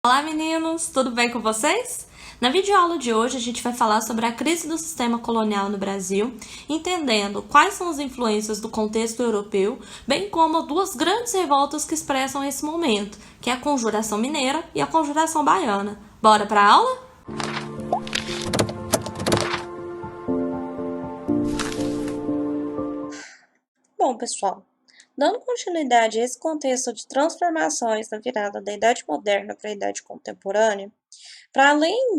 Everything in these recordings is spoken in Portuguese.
Olá meninos, tudo bem com vocês? Na videoaula de hoje a gente vai falar sobre a crise do sistema colonial no Brasil, entendendo quais são as influências do contexto europeu, bem como duas grandes revoltas que expressam esse momento, que é a Conjuração Mineira e a Conjuração Baiana. Bora para a aula? Bom, pessoal, dando continuidade a esse contexto de transformações na virada da Idade Moderna para a Idade Contemporânea, para além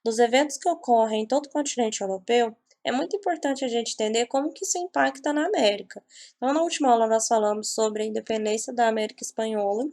dos eventos que ocorrem em todo o continente europeu, é muito importante a gente entender como que isso impacta na América. Então, na última aula nós falamos sobre a independência da América Espanhola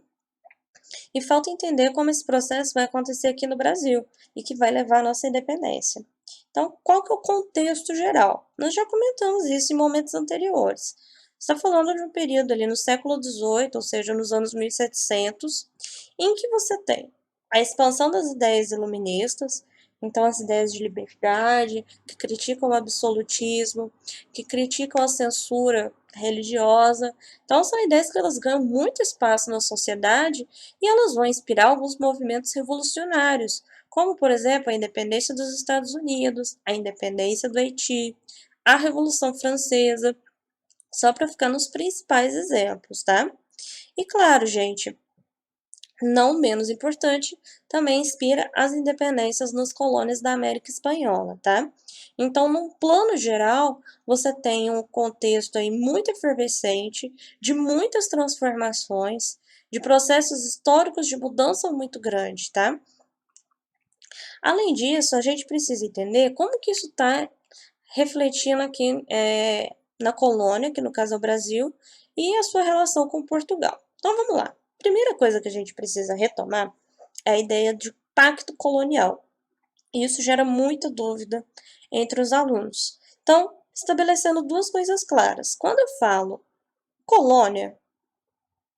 e falta entender como esse processo vai acontecer aqui no Brasil e que vai levar à nossa independência. Então, qual que é o contexto geral? Nós já comentamos isso em momentos anteriores. Está falando de um período ali no século XVIII, ou seja, nos anos 1700, em que você tem a expansão das ideias iluministas, então as ideias de liberdade, que criticam o absolutismo, que criticam a censura religiosa. Então são ideias que elas ganham muito espaço na sociedade e elas vão inspirar alguns movimentos revolucionários, como, por exemplo, a independência dos Estados Unidos, a independência do Haiti, a Revolução Francesa, só para ficar nos principais exemplos, tá? E claro, gente, não menos importante, também inspira as independências nas colônias da América Espanhola, tá? Então, num plano geral, você tem um contexto aí muito efervescente, de muitas transformações, de processos históricos de mudança muito grande, tá? Além disso, a gente precisa entender como que isso está refletindo aqui na colônia, que no caso é o Brasil, e a sua relação com Portugal. Então vamos lá. Primeira coisa que a gente precisa retomar é a ideia de pacto colonial. E isso gera muita dúvida entre os alunos. Então, estabelecendo duas coisas claras. Quando eu falo colônia,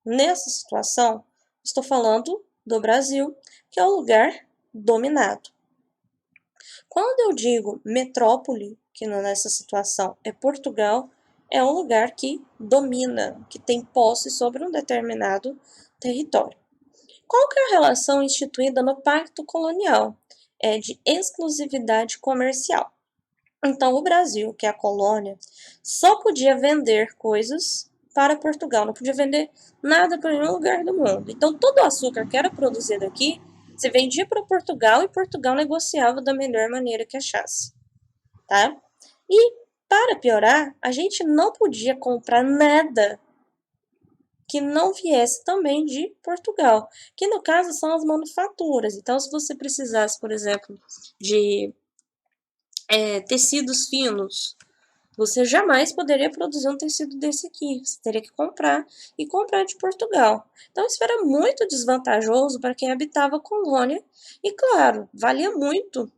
nessa situação, estou falando do Brasil, que é o lugar dominado. Quando eu digo metrópole, que nessa situação é Portugal, é um lugar que domina, que tem posse sobre um determinado território. Qual que é a relação instituída no Pacto Colonial? É de exclusividade comercial. Então, o Brasil, que é a colônia, só podia vender coisas para Portugal, não podia vender nada para nenhum lugar do mundo. Então, todo o açúcar que era produzido aqui se vendia para Portugal e Portugal negociava da melhor maneira que achasse, tá? E, para piorar, a gente não podia comprar nada que não viesse também de Portugal, que no caso são as manufaturas. Então, se você precisasse, por exemplo, de tecidos finos, você jamais poderia produzir um tecido desse aqui. Você teria que comprar e comprar de Portugal. Então, isso era muito desvantajoso para quem habitava a colônia. E, claro, valia muito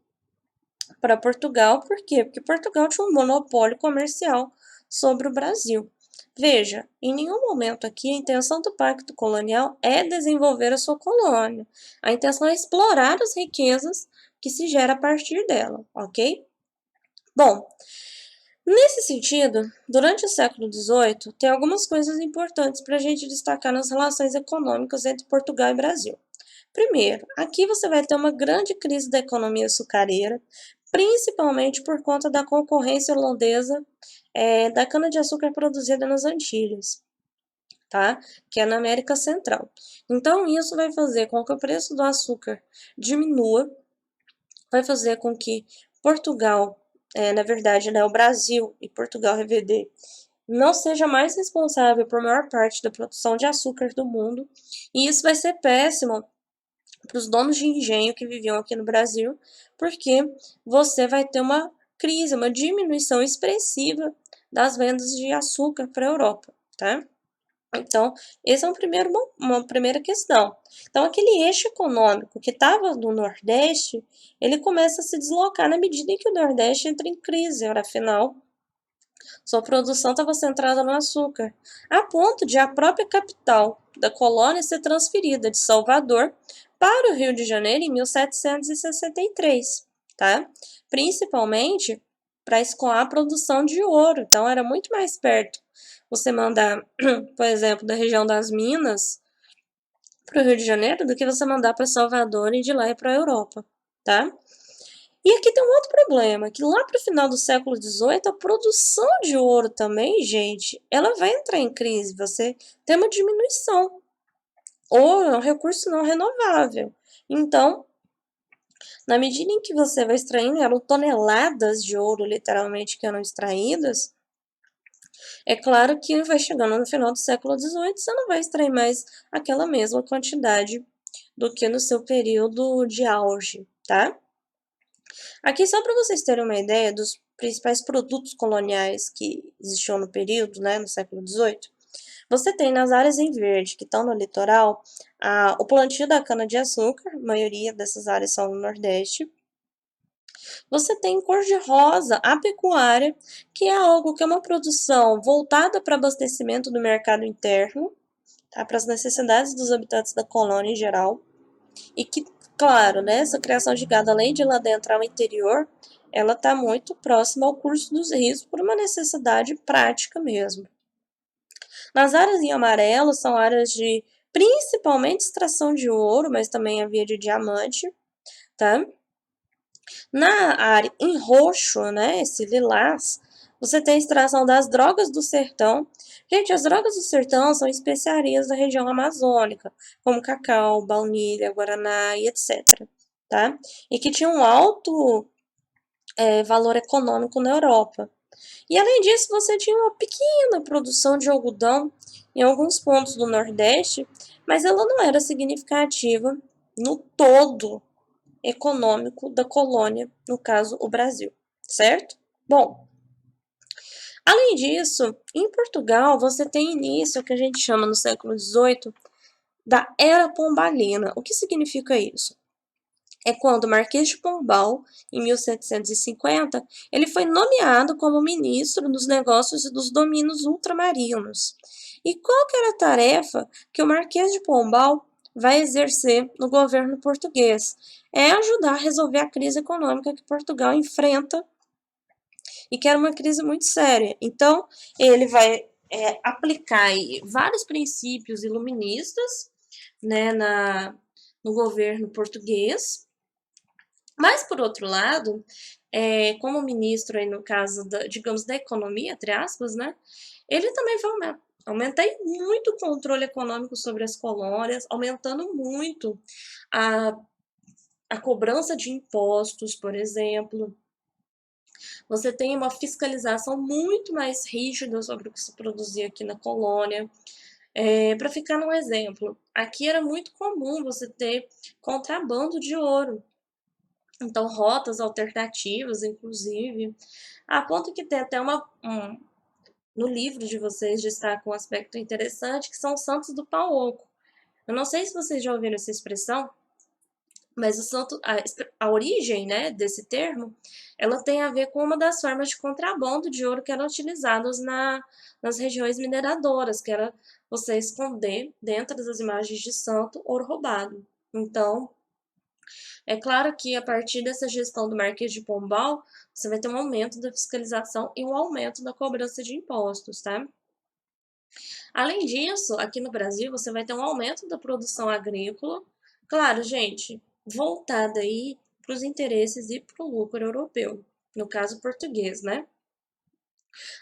para Portugal. Por quê? Porque Portugal tinha um monopólio comercial sobre o Brasil. Veja, em nenhum momento aqui a intenção do Pacto Colonial é desenvolver a sua colônia. A intenção é explorar as riquezas que se gera a partir dela, ok? Bom, nesse sentido, durante o século XVIII, tem algumas coisas importantes para a gente destacar nas relações econômicas entre Portugal e Brasil. Primeiro, aqui você vai ter uma grande crise da economia açucareira, principalmente por conta da concorrência holandesa da cana-de-açúcar produzida nas Antilhas, tá? Que é na América Central. Então, isso vai fazer com que o preço do açúcar diminua, vai fazer com que Portugal, na verdade, né, o Brasil e Portugal RVD, não seja mais responsável por maior parte da produção de açúcar do mundo, e isso vai ser péssimo para os donos de engenho que viviam aqui no Brasil, porque você vai ter uma crise, uma diminuição expressiva das vendas de açúcar para a Europa, tá? Então, esse é uma primeira questão. Então, aquele eixo econômico que estava no Nordeste, ele começa a se deslocar na medida em que o Nordeste entra em crise, afinal, sua produção estava centrada no açúcar, a ponto de a própria capital da colônia ser transferida de Salvador para o Rio de Janeiro em 1763, tá? Principalmente para escoar a produção de ouro. Então, era muito mais perto você mandar, por exemplo, da região das Minas para o Rio de Janeiro do que você mandar para Salvador e de lá ir para a Europa, tá? E aqui tem um outro problema, que lá para o final do século XVIII, a produção de ouro também, gente, ela vai entrar em crise, você tem uma diminuição. Ouro é um recurso não renovável. Então, na medida em que você vai extraindo, eram toneladas de ouro, literalmente, que eram extraídas, é claro que vai chegando no final do século XVIII, você não vai extrair mais aquela mesma quantidade do que no seu período de auge, tá? Aqui, só para vocês terem uma ideia dos principais produtos coloniais que existiam no período, né, no século XVIII, você tem nas áreas em verde, que estão no litoral, o plantio da cana-de-açúcar, a maioria dessas áreas são no Nordeste. Você tem cor-de-rosa, a pecuária, que é algo que é uma produção voltada para abastecimento do mercado interno, tá, para as necessidades dos habitantes da colônia em geral, e que, claro, né, essa criação de gado, além de lá dentro ao interior, ela está muito próxima ao curso dos rios por uma necessidade prática mesmo. Nas áreas em amarelo são áreas de principalmente extração de ouro, mas também havia de diamante, tá? Na área em roxo, né, esse lilás, você tem a extração das drogas do sertão. Gente, as drogas do sertão são especiarias da região amazônica, como cacau, baunilha, guaraná e etc. Tá? E que tinham um alto valor econômico na Europa. E além disso, você tinha uma pequena produção de algodão em alguns pontos do Nordeste, mas ela não era significativa no todo econômico da colônia, no caso, o Brasil, certo? Bom, além disso, em Portugal você tem início, o que a gente chama no século XVIII, da Era Pombalina. O que significa isso? É quando o Marquês de Pombal, em 1750, ele foi nomeado como ministro dos negócios e dos domínios ultramarinos. E qual que era a tarefa que o Marquês de Pombal vai exercer no governo português? É ajudar a resolver a crise econômica que Portugal enfrenta e que era uma crise muito séria. Então, ele vai aplicar vários princípios iluministas, né, no governo português. Mas, por outro lado, como ministro, aí no caso, digamos, da economia, entre aspas, né, ele também vai aumentar muito o controle econômico sobre as colônias, aumentando muito a, a cobrança de impostos, por exemplo. Você tem uma fiscalização muito mais rígida sobre o que se produzia aqui na colônia. Para ficar num exemplo, aqui era muito comum você ter contrabando de ouro. Então, rotas alternativas, inclusive, a ponto que tem até no livro de vocês destaca um aspecto interessante, que são os santos do pau oco. Eu não sei se vocês já ouviram essa expressão, mas a origem, né, desse termo, ela tem a ver com uma das formas de contrabando de ouro que eram utilizadas nas regiões mineradoras, que era você esconder dentro das imagens de santo ouro roubado. Então, é claro que a partir dessa gestão do Marquês de Pombal, você vai ter um aumento da fiscalização e um aumento da cobrança de impostos, tá? Além disso, aqui no Brasil, você vai ter um aumento da produção agrícola. Claro, gente, voltada aí para os interesses e para o lucro europeu, no caso português, né?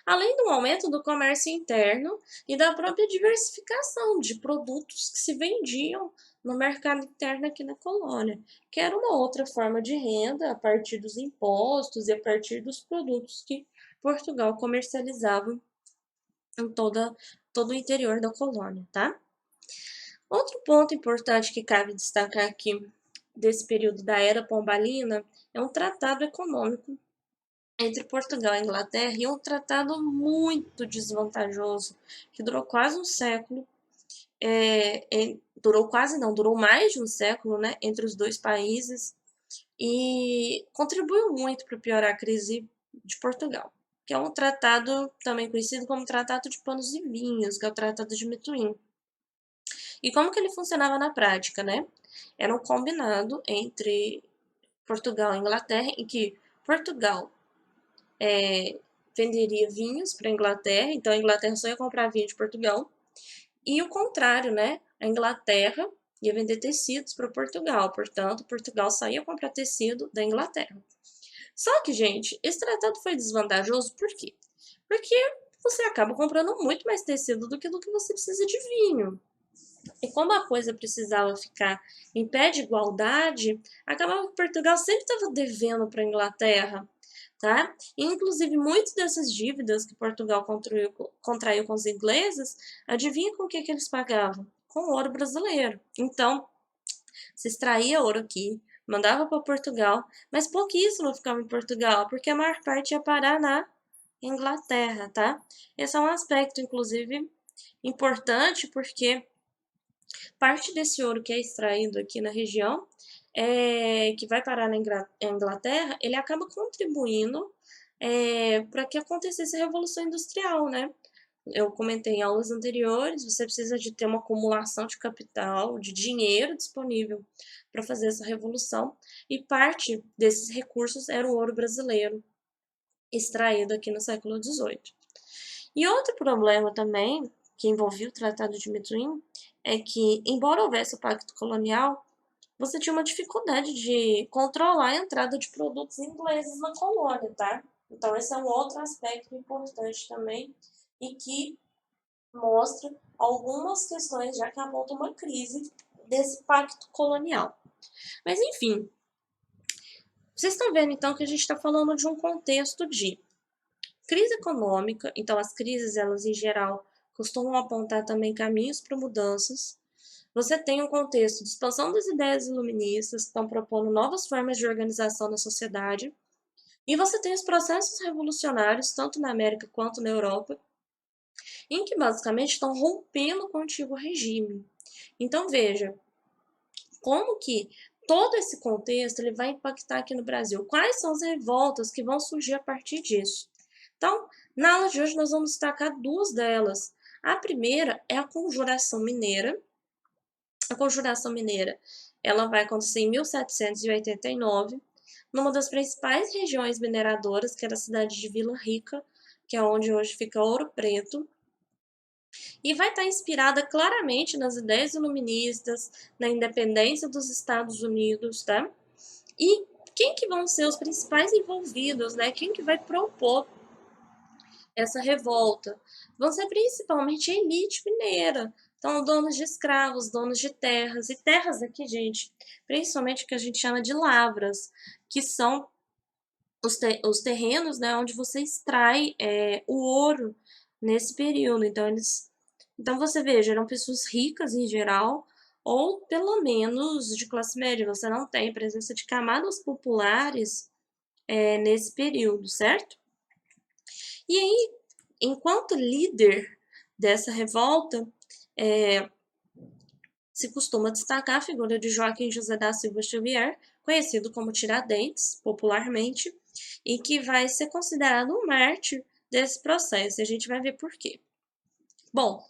Além do aumento do comércio interno e da própria diversificação de produtos que se vendiam no mercado interno aqui na colônia, que era uma outra forma de renda a partir dos impostos e a partir dos produtos que Portugal comercializava em todo o interior da colônia, tá? Outro ponto importante que cabe destacar aqui desse período da Era Pombalina é um tratado econômico entre Portugal e Inglaterra, e um tratado muito desvantajoso, que durou quase um século, durou quase não, durou mais de um século, né, entre os dois países, e contribuiu muito para piorar a crise de Portugal, que é um tratado também conhecido como Tratado de Panos e Vinhos, que é o Tratado de Metuim. E como que ele funcionava na prática, né? Era um combinado entre Portugal e Inglaterra, em que Portugal venderia vinhos para a Inglaterra, então a Inglaterra só ia comprar vinho de Portugal, e o contrário, né? A Inglaterra ia vender tecidos para Portugal, portanto, Portugal só ia comprar tecido da Inglaterra. Só que, gente, esse tratado foi desvantajoso por quê? Porque você acaba comprando muito mais tecido do que você precisa de vinho. E como a coisa precisava ficar em pé de igualdade, acabava que Portugal sempre estava devendo para a Inglaterra, tá? E, inclusive, muitas dessas dívidas que Portugal contraiu com os ingleses, adivinha com o que eles pagavam? Com ouro brasileiro. Então, se extraía ouro aqui, mandava para Portugal, mas pouquíssimo ficava em Portugal, porque a maior parte ia parar na Inglaterra, tá? Esse é um aspecto, inclusive, importante, porque parte desse ouro que é extraído aqui na região, que vai parar na Inglaterra, ele acaba contribuindo para que acontecesse a Revolução Industrial, né? Eu comentei em aulas anteriores, você precisa de ter uma acumulação de capital, de dinheiro disponível para fazer essa revolução, e parte desses recursos era o ouro brasileiro, extraído aqui no século XVIII. E outro problema também, que envolvia o Tratado de Methuen, é que, embora houvesse o Pacto Colonial, você tinha uma dificuldade de controlar a entrada de produtos ingleses na colônia, tá? Então, esse é um outro aspecto importante também e que mostra algumas questões já que apontam uma crise desse pacto colonial. Mas, enfim, vocês estão vendo então que a gente está falando de um contexto de crise econômica, então as crises, elas em geral, costumam apontar também caminhos para mudanças. Você tem um contexto de expansão das ideias iluministas, que estão propondo novas formas de organização na sociedade. E você tem os processos revolucionários, tanto na América quanto na Europa, em que basicamente estão rompendo com o antigo regime. Então veja, como que todo esse contexto ele vai impactar aqui no Brasil? Quais são as revoltas que vão surgir a partir disso? Então, na aula de hoje nós vamos destacar duas delas. A primeira é a Conjuração Mineira. A Conjuração Mineira, ela vai acontecer em 1789, numa das principais regiões mineradoras, que era a cidade de Vila Rica, que é onde hoje fica Ouro Preto, e vai estar inspirada claramente nas ideias iluministas, na independência dos Estados Unidos, tá? E quem que vão ser os principais envolvidos, né? Quem que vai propor essa revolta? Vão ser principalmente a elite mineira. Então, donos de escravos, donos de terras. E terras aqui, gente, principalmente o que a gente chama de lavras, que são os terrenos, né, onde você extrai o ouro nesse período. Então você veja, eram pessoas ricas em geral, ou pelo menos de classe média. Você não tem presença de camadas populares nesse período, certo? E aí, enquanto líder dessa revolta, se costuma destacar a figura de Joaquim José da Silva Xavier, conhecido como Tiradentes, popularmente, e que vai ser considerado um mártir desse processo. E a gente vai ver por quê. Bom,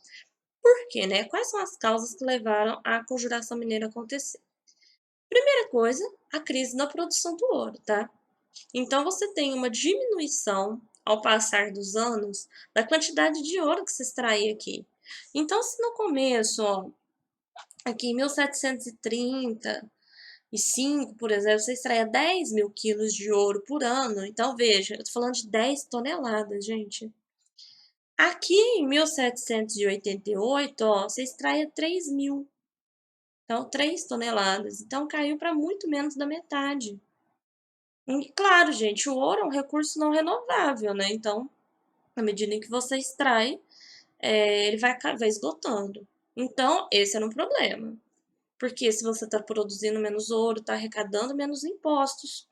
por quê, né? Quais são as causas que levaram à Conjuração Mineira a acontecer? Primeira coisa, a crise da produção do ouro, tá? Então você tem uma diminuição ao passar dos anos da quantidade de ouro que se extrai aqui. Então, se no começo, ó, aqui em 1735, por exemplo, você extraia 10 mil quilos de ouro por ano. Então, veja, eu tô falando de 10 toneladas, gente. Aqui em 1788, ó, você extraia 3 mil. Então, 3 toneladas. Então, caiu para muito menos da metade. E, claro, gente, o ouro é um recurso não renovável, né? Então, à medida em que você extrai, ele vai esgotando. Então, esse era um problema. Porque se você está produzindo menos ouro, está arrecadando menos impostos.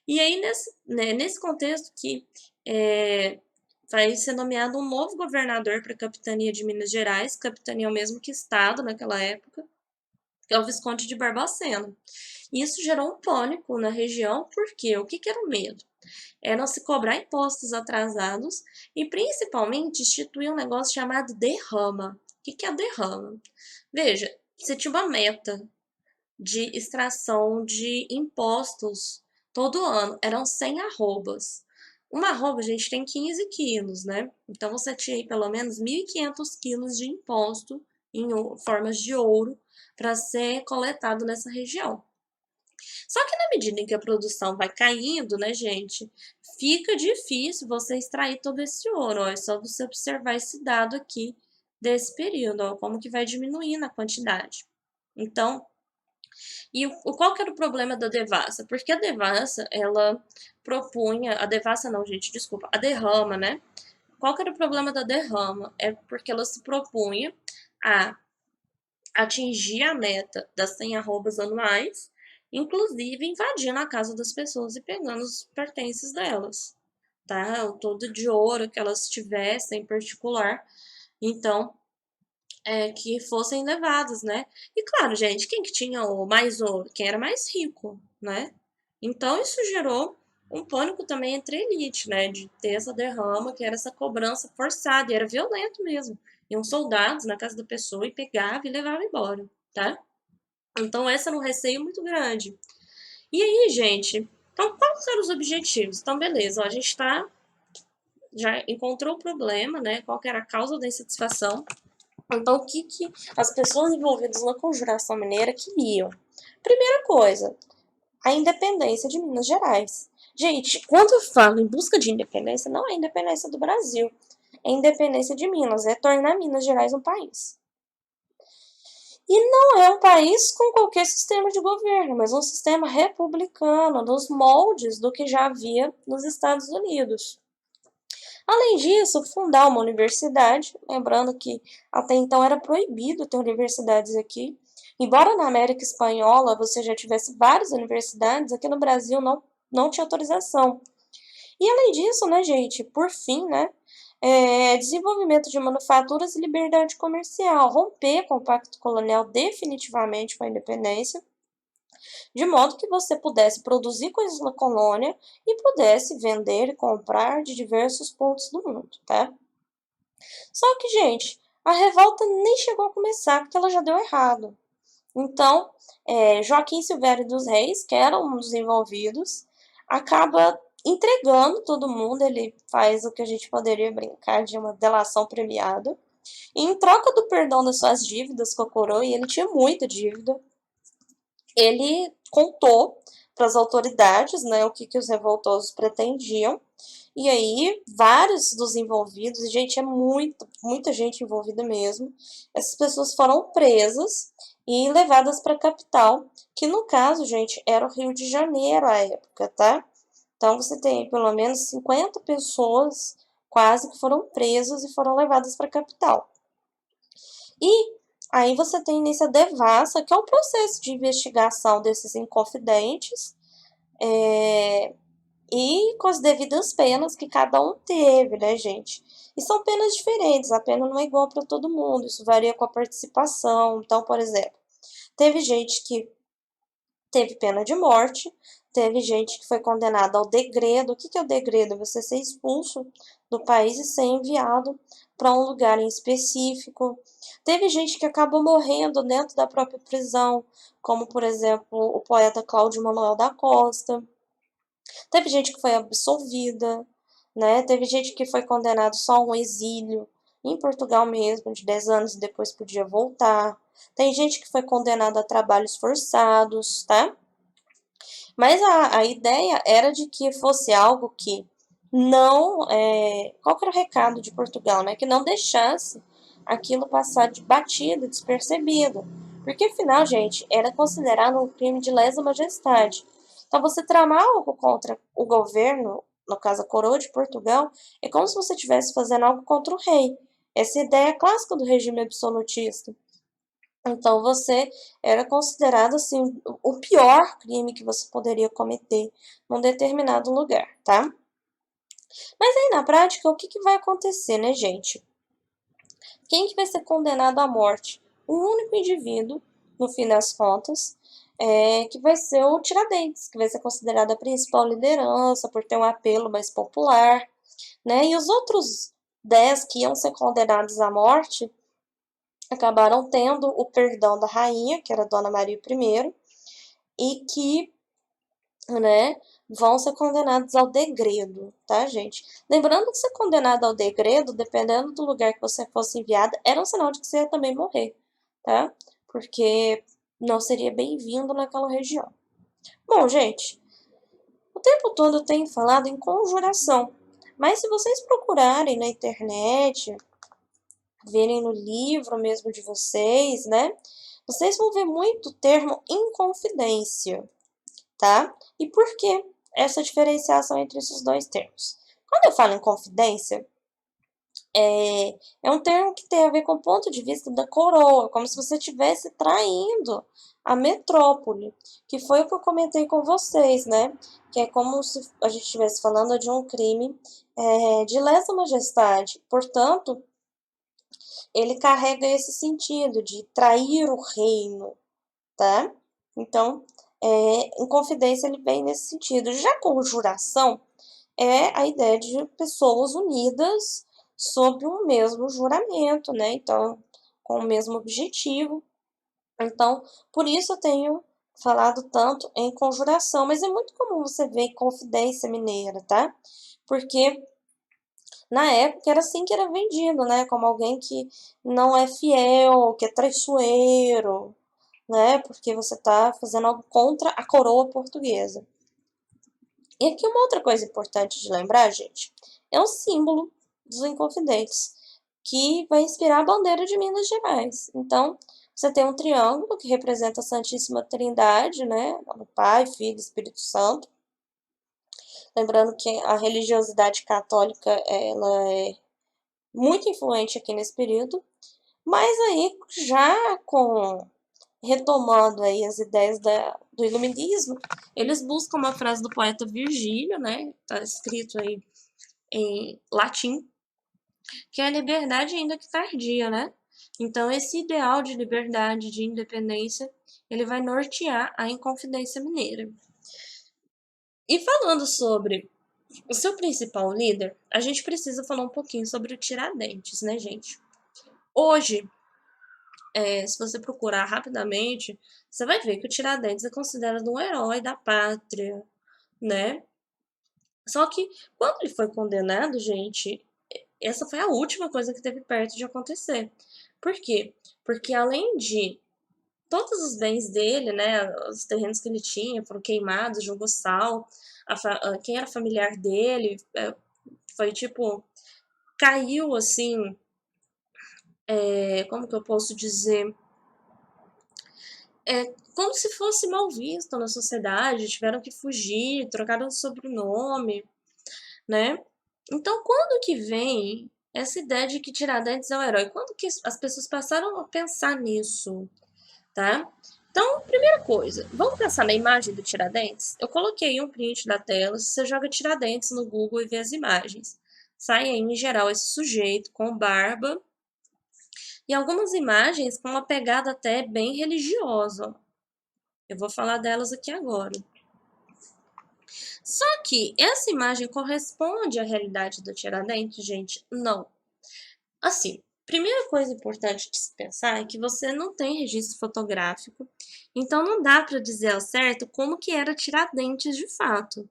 E aí, nesse contexto que vai ser nomeado um novo governador para a capitania de Minas Gerais, capitania é o mesmo que estado naquela época, que é o Visconde de Barbacena. E isso gerou um pânico na região, porque o que era o medo? Era se cobrar impostos atrasados e, principalmente, instituir um negócio chamado derrama. O que é a derrama? Veja, você tinha uma meta de extração de impostos todo ano. Eram 100 arrobas. Uma arroba, gente, tem 15 quilos, né? Então, você tinha aí pelo menos 1.500 quilos de imposto em formas de ouro para ser coletado nessa região. Só que na medida em que a produção vai caindo, né, gente, fica difícil você extrair todo esse ouro. Ó, é só você observar esse dado aqui desse período, ó, como que vai diminuindo a quantidade. Então, qual que era o problema da devassa? Porque a devassa, ela propunha, a devassa não, gente, desculpa, a derrama, né? Qual que era o problema da derrama? É porque ela se propunha a atingir a meta das 100 arrobas anuais, inclusive invadindo a casa das pessoas e pegando os pertences delas, tá? O todo de ouro que elas tivessem em particular. Então, que fossem levados, né? E claro, gente, quem que tinha o mais ouro? Quem era mais rico, né? Então isso gerou um pânico também entre a elite, né? De ter essa derrama, que era essa cobrança forçada, e era violento mesmo. Iam soldados na casa da pessoa e pegavam e levavam embora, tá? Então esse era um receio muito grande. E aí, gente, então quais eram os objetivos? Então, beleza, ó, a gente já encontrou o problema, né? Qual que era a causa da insatisfação. Então, o que as pessoas envolvidas na Conjuração Mineira queriam? Primeira coisa, a independência de Minas Gerais. Gente, quando eu falo em busca de independência, não é a independência do Brasil, é a independência de Minas, é tornar Minas Gerais um país. E não é um país com qualquer sistema de governo, mas um sistema republicano, nos moldes do que já havia nos Estados Unidos. Além disso, fundar uma universidade, lembrando que até então era proibido ter universidades aqui. Embora na América Espanhola você já tivesse várias universidades, aqui no Brasil não tinha autorização. E além disso, né, gente, por fim, né, desenvolvimento de manufaturas e liberdade comercial, romper com o pacto colonial definitivamente com a independência, de modo que você pudesse produzir coisas na colônia e pudesse vender e comprar de diversos pontos do mundo, tá? Só que, gente, a revolta nem chegou a começar porque ela já deu errado. Então, Joaquim Silvério dos Reis, que era um dos envolvidos, acaba entregando todo mundo, ele faz o que a gente poderia brincar de uma delação premiada. E em troca do perdão das suas dívidas com a coroa, e ele tinha muita dívida, ele contou para as autoridades, né, o que os revoltosos pretendiam. E aí, vários dos envolvidos, gente, é muita gente envolvida mesmo. Essas pessoas foram presas e levadas para a capital, que no caso, gente, era o Rio de Janeiro à época, tá? Então você tem pelo menos 50 pessoas quase que foram presas e foram levadas para a capital. E aí você tem nessa devassa, que é o processo de investigação desses inconfidentes, e com as devidas penas que cada um teve, né, gente? E são penas diferentes, a pena não é igual para todo mundo, isso varia com a participação. Então, por exemplo, teve gente que teve pena de morte, teve gente que foi condenada ao degredo. O que é o degredo? Você ser expulso do país e ser enviado para um lugar em específico. Teve gente que acabou morrendo dentro da própria prisão, como, por exemplo, o poeta Cláudio Manuel da Costa. Teve gente que foi absolvida, né? Teve gente que foi condenado só a um exílio em Portugal mesmo, de 10 anos e depois podia voltar. Tem gente que foi condenada a trabalhos forçados, tá? Mas a ideia era de que fosse algo que não. Qual que era o recado de Portugal, né? Que não deixasse aquilo passar de batido, despercebido. Porque afinal, gente, era considerado um crime de lesa majestade. Então, você tramar algo contra o governo, no caso a coroa de Portugal, é como se você estivesse fazendo algo contra o rei. Essa ideia clássica do regime absolutista. Então você era considerado assim o pior crime que você poderia cometer num determinado lugar, tá? Mas aí na prática, o que vai acontecer, né, gente? Quem que vai ser condenado à morte? Um único indivíduo, no fim das contas, que vai ser o Tiradentes, que vai ser considerado a principal liderança por ter um apelo mais popular, né? E os outros 10 que iam ser condenados à morte acabaram tendo o perdão da rainha, que era Dona Maria I, e que, né, vão ser condenados ao degredo, tá, gente? Lembrando que ser condenado ao degredo, dependendo do lugar que você fosse enviado, era um sinal de que você ia também morrer, tá? porque não seria bem-vindo naquela região. Bom, gente, o tempo todo eu tenho falado em conjuração, mas se vocês procurarem na internet, verem no livro mesmo de vocês, né? Vocês vão ver muito o termo inconfidência, tá? E por que essa diferenciação entre esses dois termos? Quando eu falo em confidência, é um termo que tem a ver com o ponto de vista da coroa, como se você estivesse traindo a metrópole, que foi o que eu comentei com vocês, né? Que é como se a gente estivesse falando de um crime de lesa majestade. Portanto, ele carrega esse sentido de trair o reino, tá? Então, em confidência ele vem nesse sentido. Já conjuração é a ideia de pessoas unidas sob um mesmo juramento, né? Então, com o mesmo objetivo. Então, por isso eu tenho falado tanto em conjuração, mas é muito comum você ver confidência mineira, tá? Porque na época era assim que era vendido, né? Como alguém que não é fiel, que é traiçoeiro, né? Porque você está fazendo algo contra a coroa portuguesa. E aqui uma outra coisa importante de lembrar, gente, é o símbolo dos Inconfidentes, que vai inspirar a bandeira de Minas Gerais. Então, você tem um triângulo que representa a Santíssima Trindade, né? O Pai, Filho e Espírito Santo. Lembrando que a religiosidade católica, ela é muito influente aqui nesse período. Mas aí, já retomando aí as ideias do iluminismo, eles buscam uma frase do poeta Virgílio, né? Tá escrito aí em latim, que é a liberdade ainda que tardia, né? Então, esse ideal de liberdade, de independência, ele vai nortear a Inconfidência Mineira. E falando sobre o seu principal líder, a gente precisa falar um pouquinho sobre o Tiradentes, né, gente? Hoje, se você procurar rapidamente, você vai ver que o Tiradentes é considerado um herói da pátria, né? Só que quando ele foi condenado, gente, essa foi a última coisa que teve perto de acontecer. Por quê? Porque além de todos os bens dele, né, os terrenos que ele tinha foram queimados, jogou sal, quem era familiar dele foi tipo, caiu assim, como que eu posso dizer? Como se fosse mal visto na sociedade, tiveram que fugir, trocaram de sobrenome, né? Então, quando que vem essa ideia de que Tiradentes é o herói? Quando que as pessoas passaram a pensar nisso, tá? Então, primeira coisa, vamos pensar na imagem do Tiradentes? Eu coloquei um print da tela, você joga Tiradentes no Google e vê as imagens. Sai aí, em geral, esse sujeito com barba e algumas imagens com uma pegada até bem religiosa. Eu vou falar delas aqui agora. Só que essa imagem corresponde à realidade do Tiradentes, gente? Não. Assim, primeira coisa importante de se pensar é que você não tem registro fotográfico, então não dá para dizer ao certo como que era Tiradentes de fato.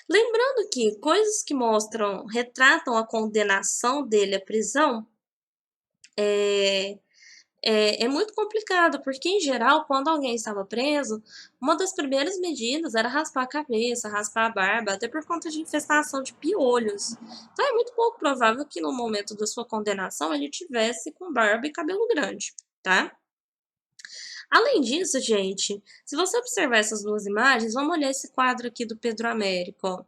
Lembrando que coisas que mostram, retratam a condenação dele à prisão, é muito complicado, porque em geral, quando alguém estava preso, uma das primeiras medidas era raspar a cabeça, raspar a barba, até por conta de infestação de piolhos. Então é muito pouco provável que no momento da sua condenação ele tivesse com barba e cabelo grande, tá? Além disso, gente, se você observar essas duas imagens, vamos olhar esse quadro aqui do Pedro Américo, ó.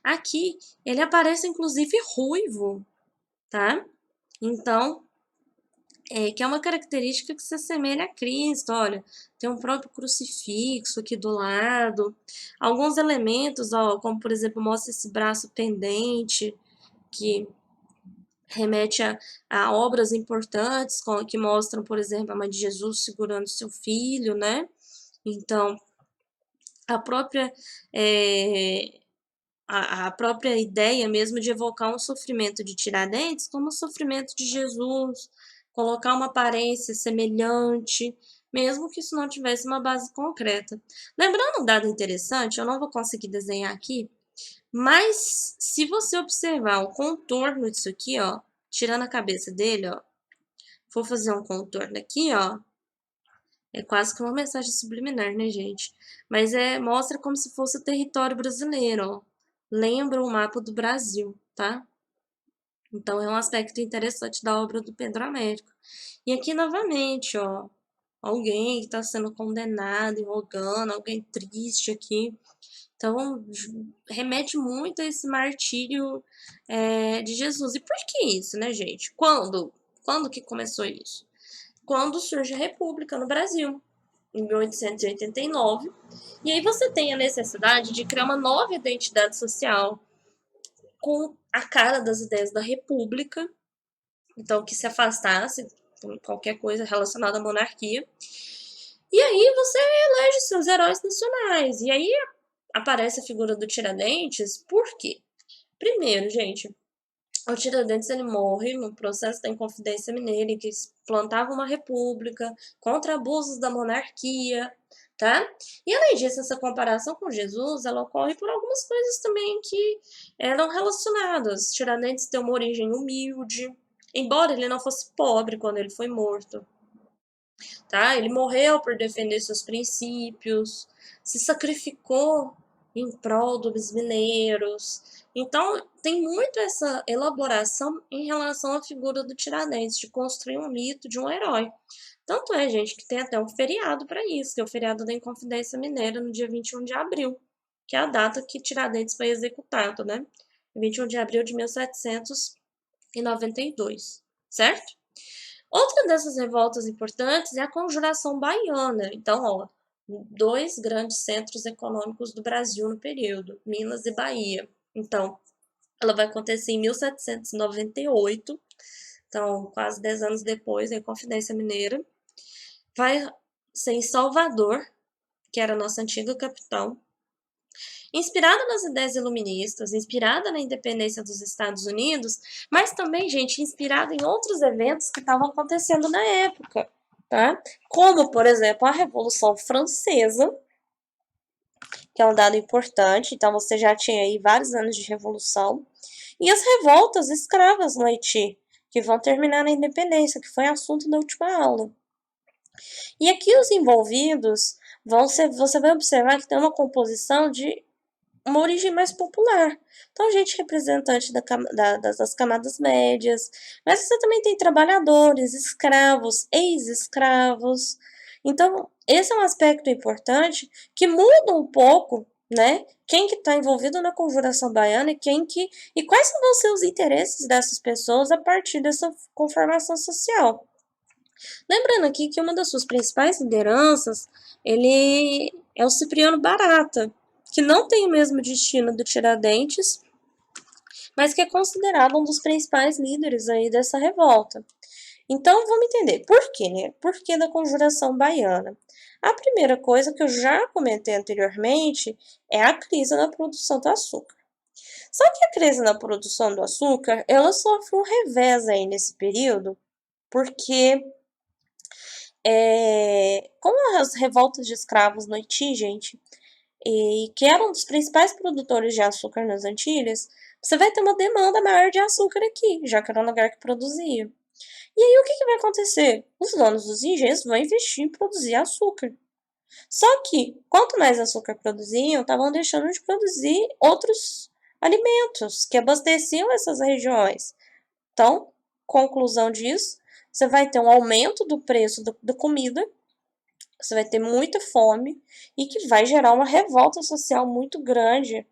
Aqui, ele aparece inclusive ruivo, tá? Então, que é uma característica que se assemelha a Cristo. Olha, tem um próprio crucifixo aqui do lado. Alguns elementos, ó, como por exemplo, mostra esse braço pendente, que remete a obras importantes, que mostram, por exemplo, a mãe de Jesus segurando seu filho, né? Então, a própria, a própria ideia mesmo de evocar um sofrimento de Tiradentes como o sofrimento de Jesus, colocar uma aparência semelhante, mesmo que isso não tivesse uma base concreta. Lembrando um dado interessante, eu não vou conseguir desenhar aqui, mas se você observar o contorno disso aqui, ó, tirando a cabeça dele, ó, for fazer um contorno aqui, ó, é quase que uma mensagem subliminar, né, gente? Mas mostra como se fosse o território brasileiro, ó. Lembra o mapa do Brasil, tá? Então, é um aspecto interessante da obra do Pedro Américo. E aqui, novamente, ó, alguém que está sendo condenado e rogando, alguém triste aqui. Então, remete muito a esse martírio de Jesus. E por que isso, né, gente? Quando que começou isso? Quando surge a República no Brasil, em 1889. E aí você tem a necessidade de criar uma nova identidade social com a cara das ideias da República, então que se afastasse de qualquer coisa relacionada à monarquia. E aí você elege seus heróis nacionais. E aí aparece a figura do Tiradentes, por quê? Primeiro, gente, o Tiradentes ele morre no processo da Inconfidência Mineira, que plantava uma república contra abusos da monarquia, tá? E além disso, essa comparação com Jesus, ela ocorre por algumas coisas também que eram relacionadas. Tiradentes tem uma origem humilde, embora ele não fosse pobre quando ele foi morto, tá? Ele morreu por defender seus princípios, se sacrificou em prol dos mineiros. Então, tem muito essa elaboração em relação à figura do Tiradentes, de construir um mito de um herói. Tanto é, gente, que tem até um feriado para isso, que é o feriado da Inconfidência Mineira, no dia 21 de abril, que é a data que Tiradentes foi executado, né? 21 de abril de 1792, certo? Outra dessas revoltas importantes é a Conjuração Baiana. Então, ó, dois grandes centros econômicos do Brasil no período, Minas e Bahia. Então, ela vai acontecer em 1798, então quase 10 anos depois da Inconfidência Mineira. Vai ser em Salvador, que era a nossa antiga capital. Inspirada nas ideias iluministas, inspirada na independência dos Estados Unidos, mas também, gente, inspirada em outros eventos que estavam acontecendo na época, tá? Como, por exemplo, a Revolução Francesa, que é um dado importante, então você já tinha aí vários anos de revolução, e as revoltas escravas no Haiti, que vão terminar na independência, que foi assunto da última aula. E aqui os envolvidos você vai observar que tem uma composição de uma origem mais popular. Então, gente representante das camadas médias, mas você também tem trabalhadores, escravos, ex-escravos. Então, esse é um aspecto importante que muda um pouco, né? Quem que está envolvido na Conjuração Baiana e quais vão ser os interesses dessas pessoas a partir dessa conformação social. Lembrando aqui que uma das suas principais lideranças, ele é o Cipriano Barata, que não tem o mesmo destino do Tiradentes, mas que é considerado um dos principais líderes aí dessa revolta. Então, vamos entender por quê, né? Por que da Conjuração Baiana? A primeira coisa que eu já comentei anteriormente é a crise na produção do açúcar. Só que a crise na produção do açúcar, ela sofre um revés aí nesse período, porque com as revoltas de escravos no Haiti, gente, e que era um dos principais produtores de açúcar nas Antilhas, você vai ter uma demanda maior de açúcar aqui, já que era um lugar que produzia. E aí o que vai acontecer? Os donos dos engenhos vão investir em produzir açúcar. Só que, quanto mais açúcar produziam, estavam deixando de produzir outros alimentos que abasteciam essas regiões. Então, conclusão disso, você vai ter um aumento do preço da comida, você vai ter muita fome e que vai gerar uma revolta social muito grande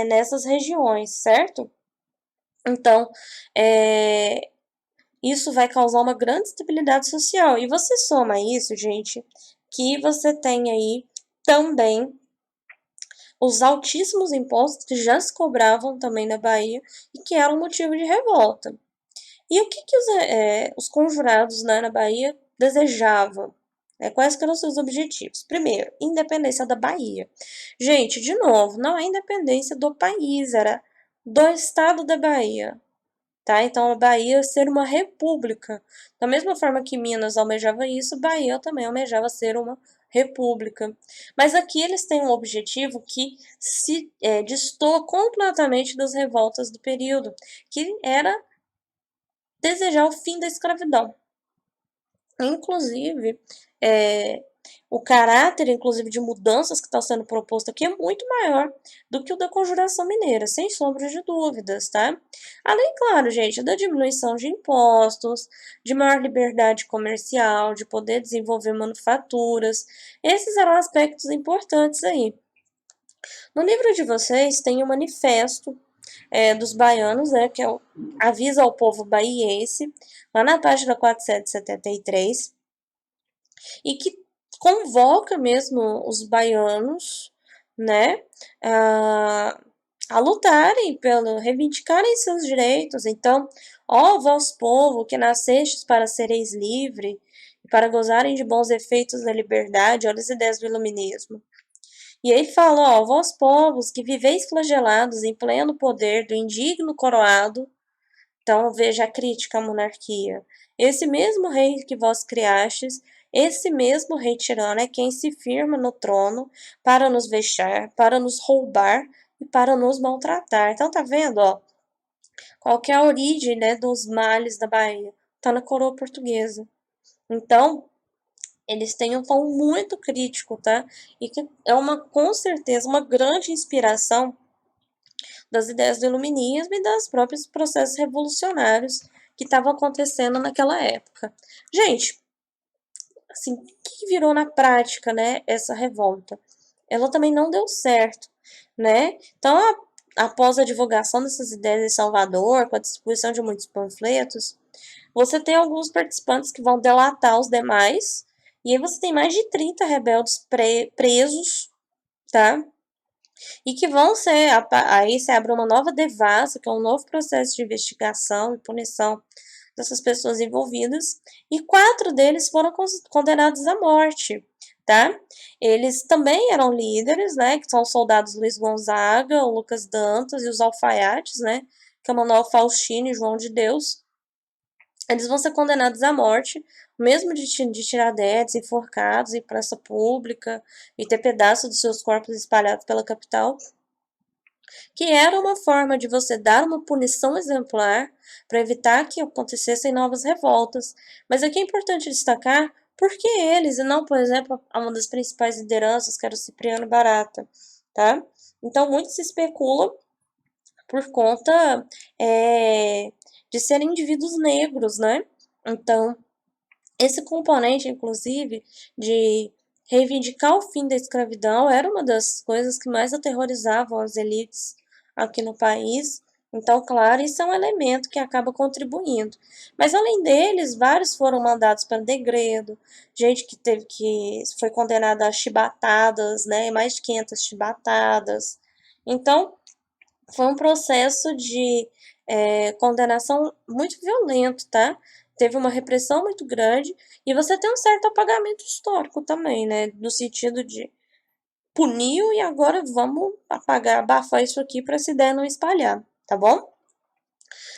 nessas regiões, certo? Então, isso vai causar uma grande instabilidade social. E você soma isso, gente, que você tem aí também os altíssimos impostos que já se cobravam também na Bahia e que eram motivo de revolta. E o que os conjurados na Bahia desejavam? Quais eram os seus objetivos? Primeiro, independência da Bahia. Gente, de novo, não é independência do país, era do estado da Bahia. Tá? Então, a Bahia ser uma república. Da mesma forma que Minas almejava isso, Bahia também almejava ser uma república. Mas aqui eles têm um objetivo que se destoa completamente das revoltas do período, que era desejar o fim da escravidão. Inclusive, é, o caráter, inclusive, de mudanças que está sendo proposto aqui é muito maior do que o da Conjuração Mineira, sem sombra de dúvidas, tá? Além, claro, gente, da diminuição de impostos, de maior liberdade comercial, de poder desenvolver manufaturas, esses eram aspectos importantes aí. No livro de vocês tem o manifesto dos baianos, né, que é o Avisa ao Povo Baiense, lá na página 473, e que convoca mesmo os baianos, né, a lutarem pelo reivindicarem seus direitos. Então, ó vós povo que nascestes para sereis livre e para gozarem de bons efeitos da liberdade, olha as ideias do iluminismo. E aí fala, ó, vós povos que viveis flagelados em pleno poder do indigno coroado, então veja a crítica à monarquia. Esse mesmo rei que vós criastes, esse mesmo rei tirano é quem se firma no trono para nos vexar, para nos roubar e para nos maltratar. Então tá vendo, ó, qual que é a origem, né, dos males da Bahia? Tá na coroa portuguesa. Então, eles têm um tom muito crítico, tá? E que é com certeza, uma grande inspiração das ideias do iluminismo e dos próprios processos revolucionários que estavam acontecendo naquela época. Gente, assim, o que virou na prática, né, essa revolta? Ela também não deu certo, né? Então, após a divulgação dessas ideias em Salvador, com a distribuição de muitos panfletos, você tem alguns participantes que vão delatar os demais, e aí você tem mais de 30 rebeldes presos, tá? E que vão ser, aí se abre uma nova devassa, que é um novo processo de investigação e punição dessas pessoas envolvidas, e 4 deles foram condenados à morte, tá? Eles também eram líderes, né, que são os soldados Luiz Gonzaga, o Lucas Dantas e os alfaiates, né, que é o Manuel Faustino e João de Deus. Eles vão ser condenados à morte, mesmo de Tiradentes, enforcados em praça pública e ter pedaços dos seus corpos espalhados pela capital, que era uma forma de você dar uma punição exemplar para evitar que acontecessem novas revoltas. Mas aqui é importante destacar por que eles, e não, por exemplo, uma das principais lideranças, que era o Cipriano Barata, tá? Então, muito se especula por conta de serem indivíduos negros, né? Então, esse componente, inclusive, de reivindicar o fim da escravidão era uma das coisas que mais aterrorizavam as elites aqui no país. Então, claro, isso é um elemento que acaba contribuindo. Mas, além deles, vários foram mandados para degredo, gente que foi condenada a chibatadas, né? Mais de 500 chibatadas. Então, foi um processo de condenação muito violento, tá? Teve uma repressão muito grande e você tem um certo apagamento histórico também, né? No sentido de puniu e agora vamos apagar, abafar isso aqui para essa ideia não espalhar, tá bom?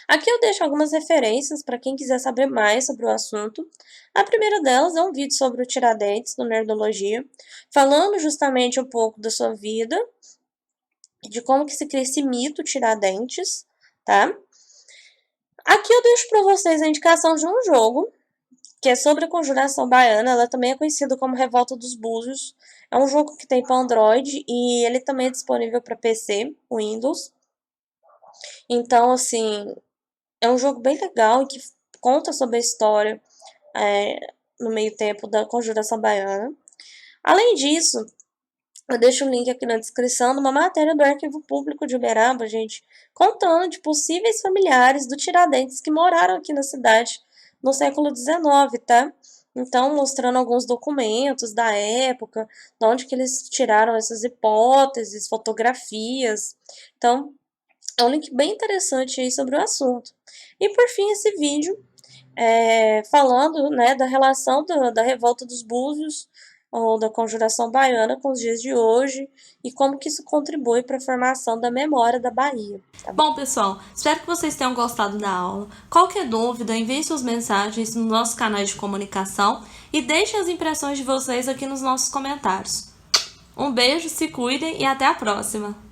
Aqui eu deixo algumas referências para quem quiser saber mais sobre o assunto. A primeira delas é um vídeo sobre o Tiradentes, do Nerdologia, falando justamente um pouco da sua vida, de como que se cria esse mito Tiradentes, tá? Aqui eu deixo para vocês a indicação de um jogo, que é sobre a Conjuração Baiana. Ela também é conhecida como Revolta dos Búzios. É um jogo que tem para Android e ele também é disponível para PC, Windows. Então, assim, é um jogo bem legal e que conta sobre a história no meio tempo da Conjuração Baiana. Além disso, eu deixo o link aqui na descrição de uma matéria do Arquivo Público de Uberaba, gente, contando de possíveis familiares do Tiradentes que moraram aqui na cidade no século XIX, tá? Então, mostrando alguns documentos da época, de onde que eles tiraram essas hipóteses, fotografias. Então, é um link bem interessante aí sobre o assunto. E, por fim, esse vídeo falando, né, da relação da Revolta dos Búzios ou da Conjuração Baiana com os dias de hoje e como que isso contribui para a formação da memória da Bahia. Tá bom, pessoal, espero que vocês tenham gostado da aula. Qualquer dúvida, envie suas mensagens nos nossos canais de comunicação e deixem as impressões de vocês aqui nos nossos comentários. Um beijo, se cuidem e até a próxima!